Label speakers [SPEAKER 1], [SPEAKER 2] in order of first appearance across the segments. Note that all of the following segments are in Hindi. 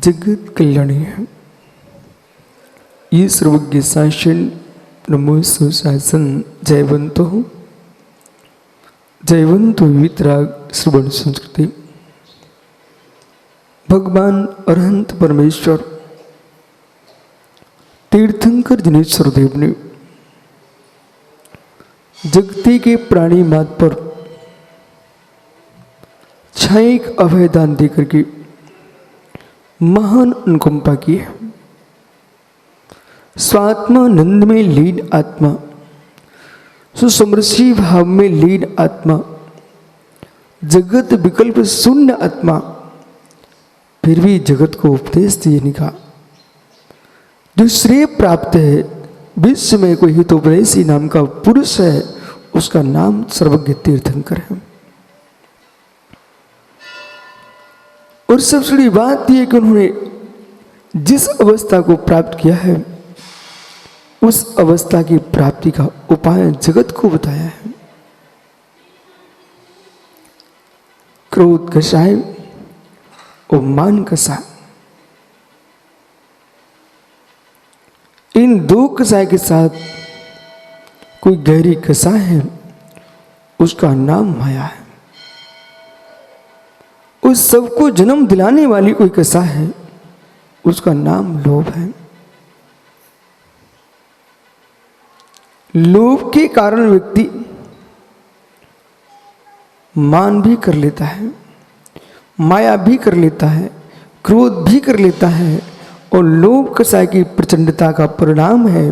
[SPEAKER 1] जगत कल्याणी है। ये सर्वज्ञ शासन नमो सुशासन जयवंतो जयवंतो वितराग श्रवण संस्कृति। भगवान अरहंत परमेश्वर तीर्थंकर दिनेश्वर देव ने जगती के प्राणी मात पर छायिक अभयदान देकर के महान अनुकंपा की है। स्वात्मानंद में लीन आत्मा, सुसमरसी भाव में लीन आत्मा, जगत विकल्प शून्य आत्मा, फिर भी जगत को उपदेश देने का जो श्रेय प्राप्त है, विश्व में कोई हितोपदेशी नाम का पुरुष है, उसका नाम सर्वज्ञ तीर्थंकर है। और सबसे बड़ी बात यह कि उन्होंने जिस अवस्था को प्राप्त किया है, उस अवस्था की प्राप्ति का उपाय जगत को बताया है। क्रोध कषाय और मान कषाय, इन दो कषाय के साथ कोई गहरी कषाय है, उसका नाम माया है। उस सबको जन्म दिलाने वाली कोई कषाय है, उसका नाम लोभ है। लोभ के कारण व्यक्ति मान भी कर लेता है, माया भी कर लेता है, क्रोध भी कर लेता है, और लोभ कषाय की प्रचंडता का परिणाम है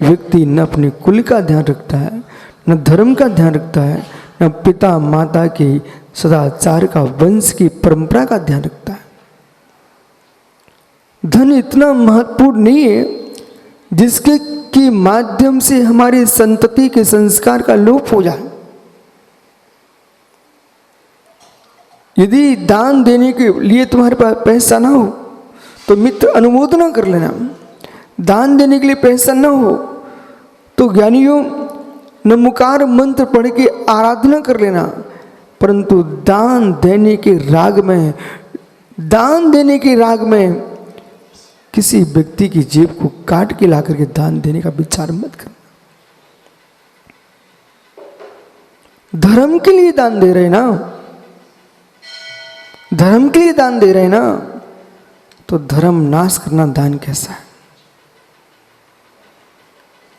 [SPEAKER 1] व्यक्ति न अपने कुल का ध्यान रखता है, न धर्म का ध्यान रखता है, न पिता माता के सदाचार का, वंश की परंपरा का ध्यान रखता है। धन इतना महत्वपूर्ण नहीं है जिसके के माध्यम से हमारी संतति के संस्कार का लोप हो जाए। यदि दान देने के लिए तुम्हारे पास पैसा ना हो तो मित्र अनुमोदना कर लेना। दान देने के लिए पैसा ना हो तो ज्ञानियों नमोकार मंत्र पढ़ के आराधना कर लेना। परंतु दान देने के राग में किसी व्यक्ति की जेब को काट के ला करके दान देने का विचार मत करना। धर्म के लिए दान दे रहे ना, धर्म के लिए दान दे रहे ना, तो धर्म नाश करना दान कैसा है?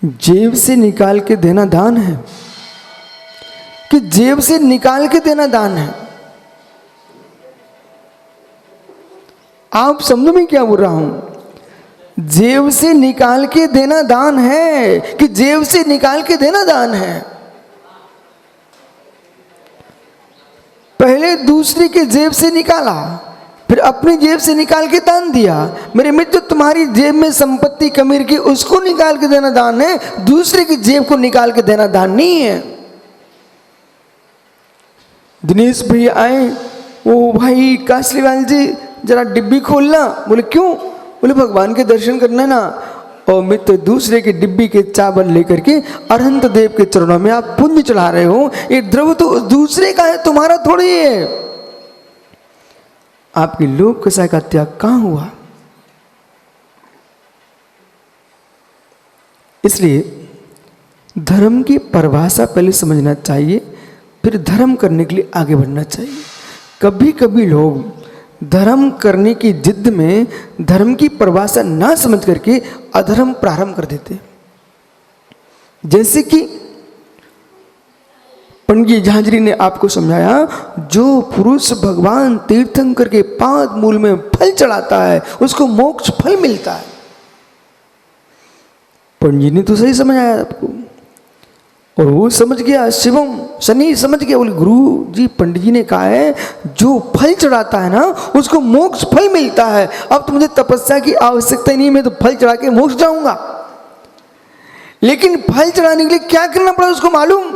[SPEAKER 1] जेब से निकाल के देना दान है कि जेब से निकाल के देना दान है? आप समझो मैं क्या बोल रहा हूं? जेब से निकाल के देना दान है कि जेब से निकाल के देना दान है? पहले दूसरे के जेब से निकाला, फिर अपनी जेब से निकाल के दान दिया। मेरे मित्र, तुम्हारी जेब में संपत्ति कमी रखी, उसको निकाल के देना दान है, दूसरे की जेब को निकाल के देना दान नहीं है। दिनेश भैया आए, ओ भाई कासलीवाल जी जरा डिब्बी खोलना। बोले क्यों? बोले भगवान के दर्शन करना ना। और मित्र, दूसरे की डिब्बी के चावल लेकर के अरहंत देव के चरणों में आप पुण्य चढ़ा रहे हो। ये द्रव्य तो दूसरे का है, तुम्हारा थोड़ी है। आपकी लोभ कषाय का त्याग कहां हुआ? इसलिए धर्म की परिभाषा पहले समझना चाहिए, फिर धर्म करने के लिए आगे बढ़ना चाहिए। कभी कभी लोग धर्म करने की जिद में धर्म की परिभाषा ना समझ करके अधर्म प्रारंभ कर देते। जैसे कि पंडित झांझरी ने आपको समझाया, जो पुरुष भगवान तीर्थंकर के पाद मूल में फल चढ़ाता है उसको मोक्ष फल मिलता है। पंडित ने तो सही समझाया आपको, और वो समझ गया, शिवम शनि समझ गया। बोले गुरु जी, पंडित जी ने कहा है जो फल चढ़ाता है ना उसको मोक्ष फल मिलता है। अब तो मुझे तपस्या की आवश्यकता ही नहीं, मैं तो फल चढ़ा के मोक्ष जाऊंगा। लेकिन फल चढ़ाने के लिए क्या करना पड़ा उसको मालूम?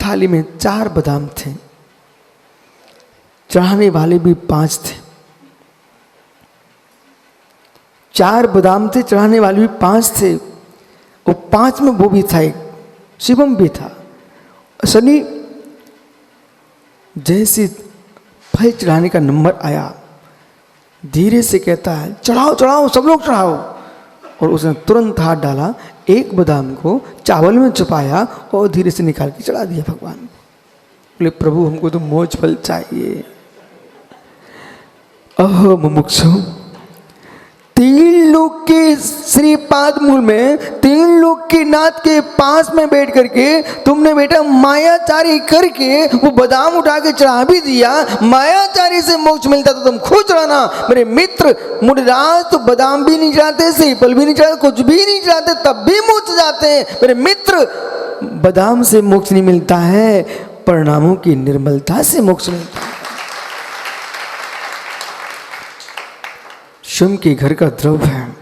[SPEAKER 1] थाली में 4 बादाम थे, चढ़ाने वाले भी 5 थे। 4 बादाम थे, चढ़ाने वाले भी 5 थे, और 5 में वो भी था, एक शिवम भी था। शनि जैसे फल चढ़ाने का नंबर आया धीरे से कहता है चढ़ाओ चढ़ाओ सब लोग चढ़ाओ, और उसने तुरंत हाथ डाला, एक बादाम को चावल में छुपाया और धीरे से निकाल के चढ़ा दिया भगवान को। बोले प्रभु हमको तो मोज फल चाहिए। अहो मुमुक्षु, 3 लोग के श्री पाद मूल में 3 लोग के नाथ के पास में बैठ करके तुमने बेटा मायाचारी करके वो बादाम उठा के चढ़ा भी दिया। मायाचारी से मोक्ष मिलता तो तुम खुद चढ़ाना। मेरे मित्र मुनिराज तो बादाम भी नहीं चढ़ाते, सेपल भी नहीं चढ़ाते, कुछ भी नहीं चढ़ाते, तब भी मोक्ष जाते हैं। मेरे मित्र बादाम से मोक्ष नहीं मिलता है, परिणामों की निर्मलता से मोक्ष मिलता है। स्वयं के घर का द्रव्य है,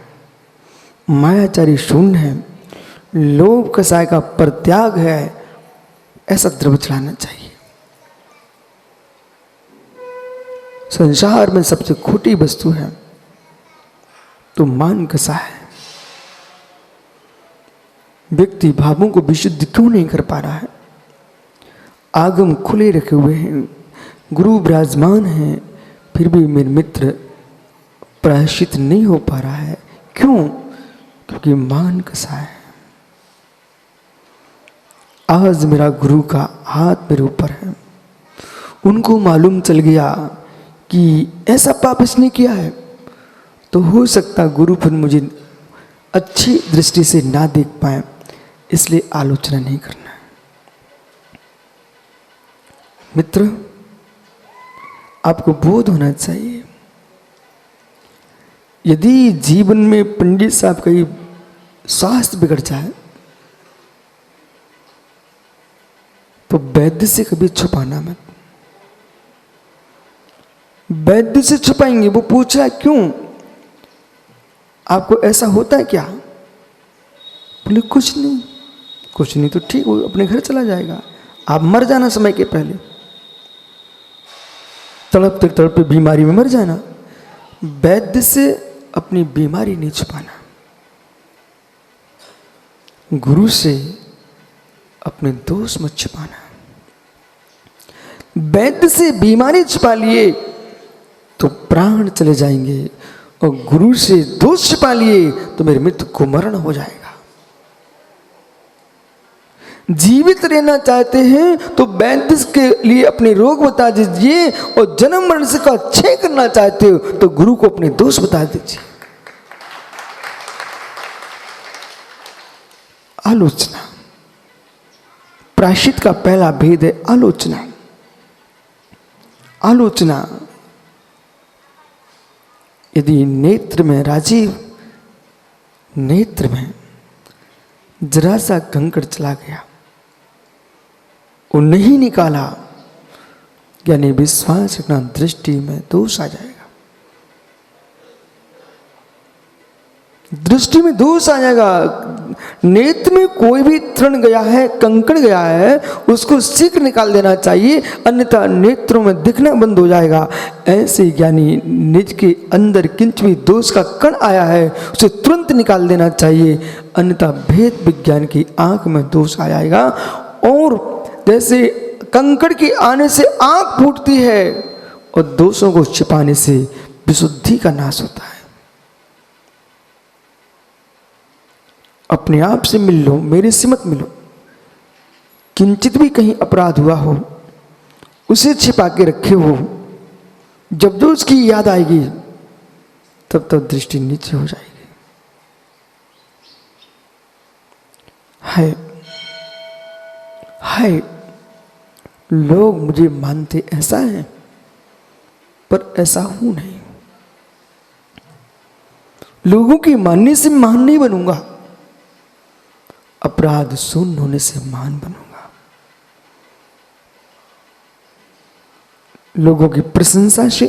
[SPEAKER 1] मायाचारी शून्य है, लोभ कसाय का परित्याग है, ऐसा द्रव्य चढ़ाना चाहिए। संसार में सबसे खोटी वस्तु है तो मान कसा है। व्यक्ति भावों को विशुद्ध क्यों नहीं कर पा रहा है? आगम खुले रखे हुए हैं, गुरु विराजमान है, फिर भी मेरे मित्र प्रायश्चित नहीं हो पा रहा है। क्यों? क्योंकि मान कसा है। आज मेरा गुरु का हाथ मेरे ऊपर है, उनको मालूम चल गया कि ऐसा पाप इसने किया है, तो हो सकता गुरु फिर मुझे अच्छी दृष्टि से ना देख पाए, इसलिए आलोचना नहीं करना है। मित्र, आपको बोध होना चाहिए, यदि जीवन में पंडित साहब का ही स्वास्थ्य बिगड़ जाए तो वैद्य से कभी छुपाना मत। वैद्य से छुपाएंगे, वो पूछा क्यों, आपको ऐसा होता है क्या? बोले कुछ नहीं तो ठीक, वो अपने घर चला जाएगा, आप मर जाना समय के पहले, तड़पते तड़पते बीमारी में मर जाना। वैद्य से अपनी बीमारी नहीं छुपाना, गुरु से अपने दोष मत छुपाना। वैद्य से बीमारी छुपा लिए तो प्राण चले जाएंगे, और गुरु से दोष छिपा लिए तो मेरे मित्र को मरण हो जाएगा। जीवित रहना चाहते हैं तो वैद्य के लिए अपने रोग बता दीजिए, और जन्म मरण से का क्षय करना चाहते हो तो गुरु को अपने दोष बता दीजिए। आलोचना, प्रायश्चित का पहला भेद है आलोचना। आलोचना, यदि नेत्र में राजीव, नेत्र में जरा सा कंकड़ चला गया, वो नहीं निकाला, यानी विश्वास रखना, दृष्टि में दोष आ जाएगा। दृष्टि में दोष आ जाएगा। नेत्र में कोई भी तृण गया है, कंकड़ गया है, उसको शीघ्र निकाल देना चाहिए, अन्यथा नेत्रों में दिखना बंद हो जाएगा। ऐसे ज्ञानी निज के अंदर किंच भी दोष का कण आया है उसे तुरंत निकाल देना चाहिए, अन्यथा भेद विज्ञान की आंख में दोष आ जाएगा। और जैसे कंकड़ के आने से आंख फूटती है और दोषों को छिपाने से विशुद्धि का नाश होता है। अपने आप से मिल लो, मेरे से मत मिलो। किंचित भी कहीं अपराध हुआ हो उसे छिपा के रखे हो, जब जो उसकी याद आएगी तब तब दृष्टि नीचे हो जाएगी। हाय लोग मुझे मानते ऐसा है, पर ऐसा हूं नहीं। लोगों की मानने से महान नहीं बनूंगा, अपराध शून्य होने से महान बनूंगा। लोगों की प्रशंसा से।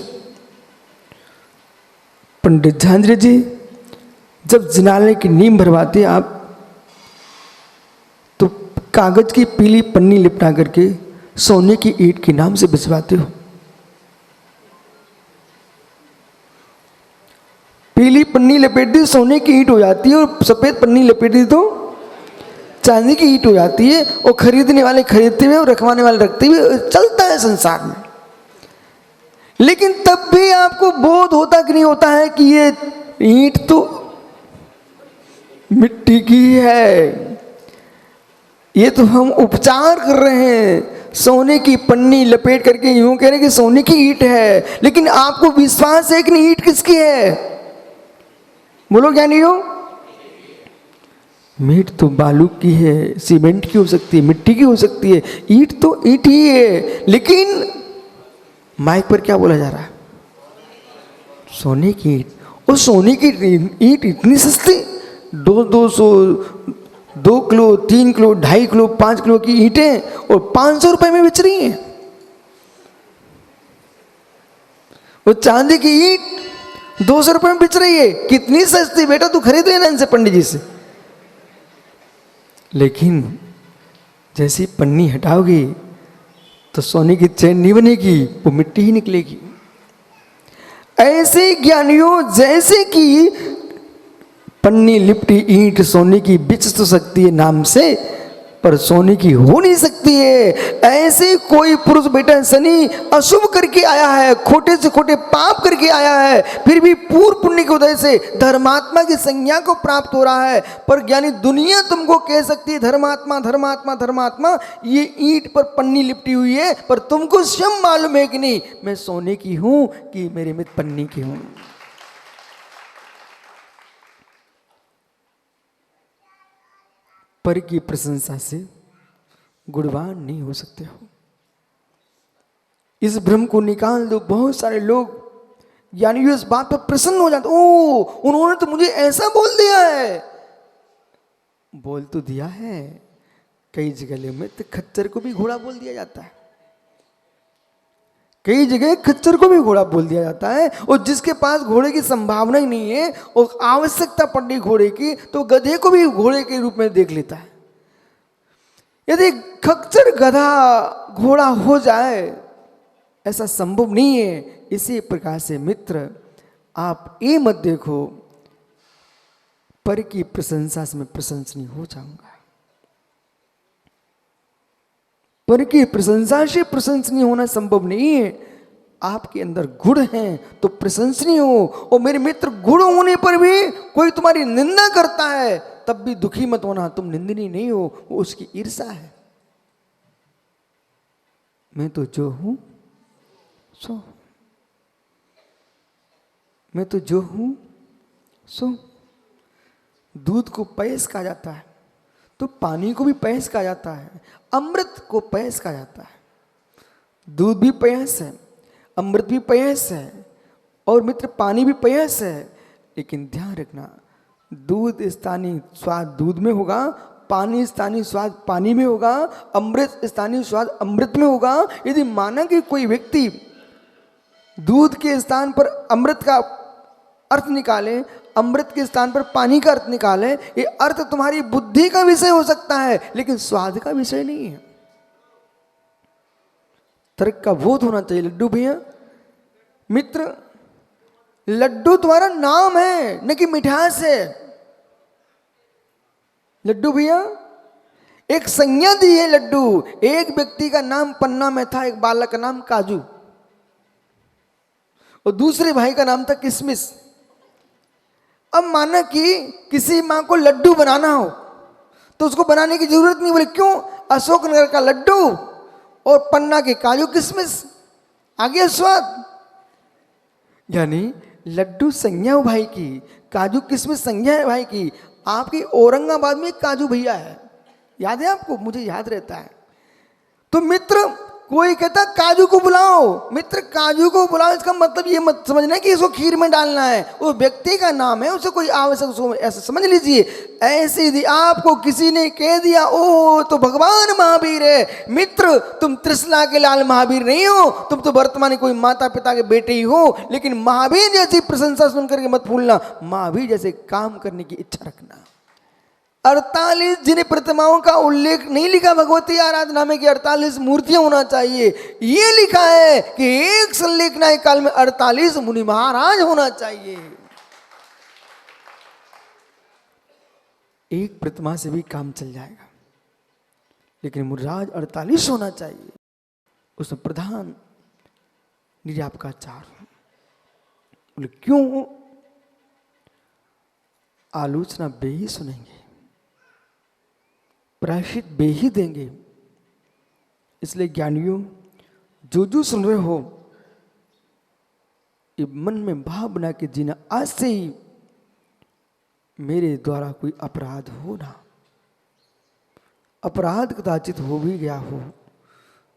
[SPEAKER 1] पंडित झांझरे जी जब जिनालय की नींव भरवाते आप, तो कागज की पीली पन्नी लिपटा करके सोने की ईंट के नाम से भिजवाते हो। पीली पन्नी लपेट दी सोने की ईंट हो जाती है, और सफेद पन्नी लपेट दी तो चांदी की ईंट हो जाती है। और खरीदने वाले खरीदते हुए और रखवाने वाले रखते हुए चलता है संसार में। लेकिन तब भी आपको बोध होता कि नहीं होता है कि ये ईंट तो मिट्टी की है, ये तो हम उपचार कर रहे हैं, सोने की पन्नी लपेट करके यूं कह रहे हैं कि सोने की ईंट है, लेकिन आपको विश्वास है कि नहीं ईंट किसकी है? बोलो क्या नहीं हो? ईंट तो बालू की है, सीमेंट की हो सकती है, मिट्टी की हो सकती है, ईंट तो ईंट ही है। लेकिन माइक पर क्या बोला जा रहा है? सोने की ईंट। और सोने की ईंट इतनी सस्ती, 200 2 किलो 3 किलो 2.5 किलो 5 किलो की ईंटें और 500 रुपए में बेच रही हैं। वो चांदी की ईंट 200 रुपए में बेच रही है। कितनी सस्ती बेटा, तू खरीद लेना इनसे, पंडित जी से। लेकिन जैसी पन्नी हटाओगी तो सोने की चैन नहीं बनेगी, वो मिट्टी ही निकलेगी। ऐसे ज्ञानियों, जैसे कि पन्नी लिपटी ईंट सोने की बिच तो सकती है नाम से, पर सोने की हो नहीं सकती है। ऐसे कोई पुरुष बेटा शनि अशुभ करके आया है, खोटे से खोटे पाप करके आया है, फिर भी पूर्व पुण्य की वजह से धर्मात्मा की संज्ञा को प्राप्त हो रहा है। पर ज्ञानी दुनिया तुमको कह सकती है धर्मात्मा धर्मात्मा धर्मात्मा, ये ईंट पर पन्नी लिपटी हुई है, पर तुमको स्वयं मालूम है कि नहीं मैं सोने की हूं कि मेरे मित्र पन्नी की हूं। पर की प्रशंसा से गुणवान नहीं हो सकते हो। इस भ्रम को निकाल दो। बहुत सारे लोग यानी इस बात पर प्रसन्न हो जाते, ओ उन्होंने तो मुझे ऐसा बोल दिया है। बोल तो दिया है, कई जगह में तो खच्चर को भी घोड़ा बोल दिया जाता है, कई जगह खच्चर को भी घोड़ा बोल दिया जाता है। और जिसके पास घोड़े की संभावना ही नहीं है और आवश्यकता पड़नी घोड़े की, तो गधे को भी घोड़े के रूप में देख लेता है। यदि खच्चर गधा घोड़ा हो जाए, ऐसा संभव नहीं है। इसी प्रकार से मित्र, आप ये मत देखो पर की प्रशंसा से मैं प्रशंसनीय हो जाऊंगा। पर की प्रशंसा से प्रशंसनीय होना संभव नहीं है। आपके अंदर गुण हैं तो प्रशंसनीय हो। और मेरे मित्र, गुण होने पर भी कोई तुम्हारी निंदा करता है तब भी दुखी मत होना, तुम निंदनीय नहीं हो, वो उसकी ईर्षा है। मैं तो जो हूं सो, मैं तो जो हूं सो। दूध को पयस कहा जाता है तो पानी को भी पयस कहा जाता है, अमृत को पयस कहा जाता है। दूध भी पयस है, अमृत भी पयस है, और मित्र पानी भी पयस है। लेकिन ध्यान रखना, दूध स्थानीय स्वाद दूध में होगा, पानी स्थानीय स्वाद पानी में होगा, अमृत स्थानीय स्वाद अमृत में होगा। यदि माना कि कोई व्यक्ति दूध के स्थान पर अमृत का अर्थ निकाले, अमृत के स्थान पर पानी का अर्थ निकाले, ये अर्थ तुम्हारी बुद्धि का विषय हो सकता है लेकिन स्वाद का विषय नहीं है। तर्क का बोध होना चाहिए। लड्डू भैया, मित्र, लड्डू तुम्हारा नाम है न कि मिठास है। लड्डू भैया एक संज्ञा दी है। लड्डू, एक व्यक्ति का नाम पन्ना में था, एक बालक का नाम काजू, और दूसरे भाई का नाम था किशमिश। अब माना कि किसी मां को लड्डू बनाना हो तो उसको बनाने की जरूरत नहीं। बोले क्यों? अशोकनगर का लड्डू और पन्ना के काजू किशमिश, आ गया स्वाद। यानी लड्डू संज्ञा है भाई की, काजू किशमिश संज्ञा है भाई की। आपकी औरंगाबाद में एक काजू भैया है, याद है आपको? मुझे याद रहता है। तो मित्र, कोई कहता काजू को बुलाओ, मित्र काजू को बुलाओ, इसका मतलब ये मत समझना कि इसको खीर में डालना है। वो व्यक्ति का नाम है, उसे कोई आवश्यक, ऐसा समझ लीजिए। ऐसे यदि आपको किसी ने कह दिया ओ तो भगवान महावीर है, मित्र तुम त्रिशला के लाल महावीर नहीं हो, तुम तो वर्तमान कोई माता पिता के बेटे ही हो। लेकिन महावीर जैसी प्रशंसा सुनकर के मत भूलना, महावीर जैसे काम करने की इच्छा रखना। 48 जिन प्रतिमाओं का उल्लेख नहीं लिखा भगवती आराधना में कि 48 मूर्तियां होना चाहिए, ये लिखा है कि एक संलेखना काल में 48 मुनि महाराज होना चाहिए। एक प्रतिमा से भी काम चल जाएगा, लेकिन मुनिराज 48 होना चाहिए। उसमें प्रधान निर्याप का आचार। बोले क्यों? आलोचना बे ही सुनेंगे, प्रायश्चित बे ही देंगे। इसलिए ज्ञानियों, जो सुन रहे हो, ये मन में भाव बना के जीना, आज से ही मेरे द्वारा कोई अपराध हो ना, अपराध कदाचित हो भी गया हो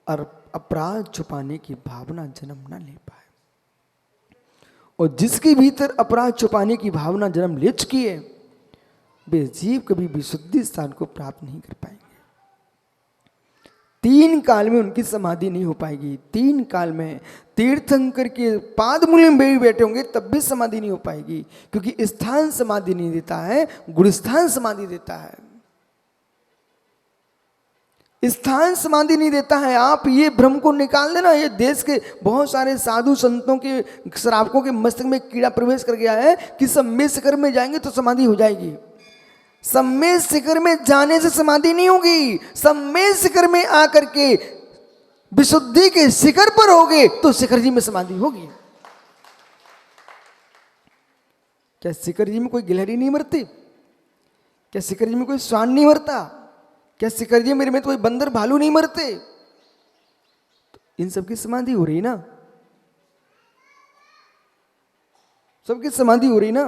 [SPEAKER 1] और अपराध छुपाने की भावना जन्म ना ले पाए। और जिसके भीतर अपराध छुपाने की भावना जन्म ले चुकी है, वे जीव कभी विशुद्धि स्थान को प्राप्त नहीं कर पाएंगे। 3 काल में उनकी समाधि नहीं हो पाएगी। 3 काल में तीर्थंकर के पादमूल में भी बैठे होंगे तब भी समाधि नहीं हो पाएगी, क्योंकि स्थान समाधि नहीं देता है, गुरुस्थान समाधि देता है। स्थान समाधि नहीं देता है। आप ये भ्रम को निकाल देना। ये देश के बहुत सारे साधु संतों के, श्रावकों के मस्तक में कीड़ा प्रवेश कर गया है कि सम्मेद शिखर में जाएंगे तो समाधि हो जाएगी। सम्मेद शिखर में जाने से समाधि नहीं होगी। सम्मेद शिखर में आकर के विशुद्धि के शिखर पर होगे तो शिखर जी में समाधि होगी। क्या शिखर जी में कोई गिलहरी नहीं मरती? क्या शिखर जी में कोई श्वान नहीं मरता? क्या शिखर जी मेरे में तो कोई बंदर भालू नहीं मरते? तो इन सबकी समाधि हो रही ना, सबकी समाधि हो रही ना।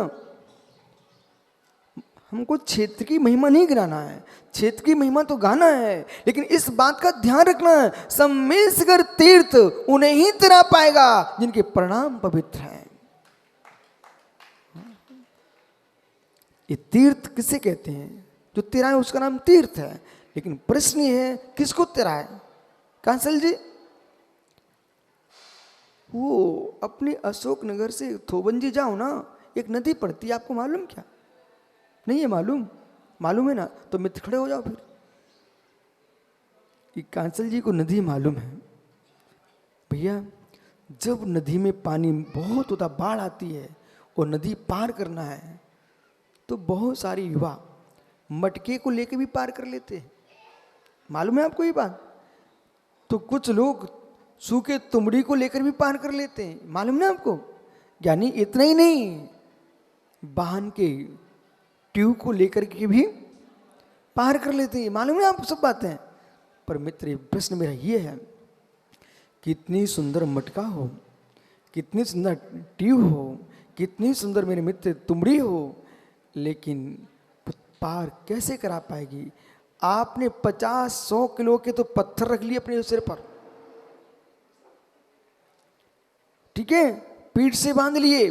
[SPEAKER 1] हमको क्षेत्र की महिमा नहीं गिनाना है, क्षेत्र की महिमा तो गाना है, लेकिन इस बात का ध्यान रखना है, सम्मेद शिखर तीर्थ उन्हें ही तेरा पाएगा जिनके प्रणाम पवित्र हैं। ये तीर्थ किसे कहते हैं? जो तेरा है उसका नाम तीर्थ है। लेकिन प्रश्न ये है, किसको तेरा है? कांसल जी, वो अपने अशोकनगर से थोबंजी जाओ ना, एक नदी पड़ती है, आपको मालूम क्या? नहीं है मालूम? मालूम है ना, तो मित्र खड़े हो जाओ फिर। कि कांसल जी को नदी मालूम है। भैया, जब नदी में पानी बहुत होता, बाढ़ आती है और नदी पार करना है, तो बहुत सारे युवा मटके को लेके भी पार कर लेते हैं। मालूम है आपको ये बात? तो कुछ लोग सूखे तुमड़ी को लेकर भी पार कर लेते हैं। मालूम ना आपको? यानी इतना ही नहीं, वाहन के ट्यूब को लेकर के भी पार कर लेते हैं। मालूम है आपको सब बातें? पर मित्र, प्रश्न मेरा ये है, कितनी सुंदर मटका हो, कितनी सुंदर ट्यूब हो, कितनी सुंदर मेरे मित्र तुमड़ी हो, लेकिन पार कैसे करा पाएगी? आपने 50-100 किलो के तो पत्थर रख लिए अपने सिर पर, ठीक है, पीठ से बांध लिए,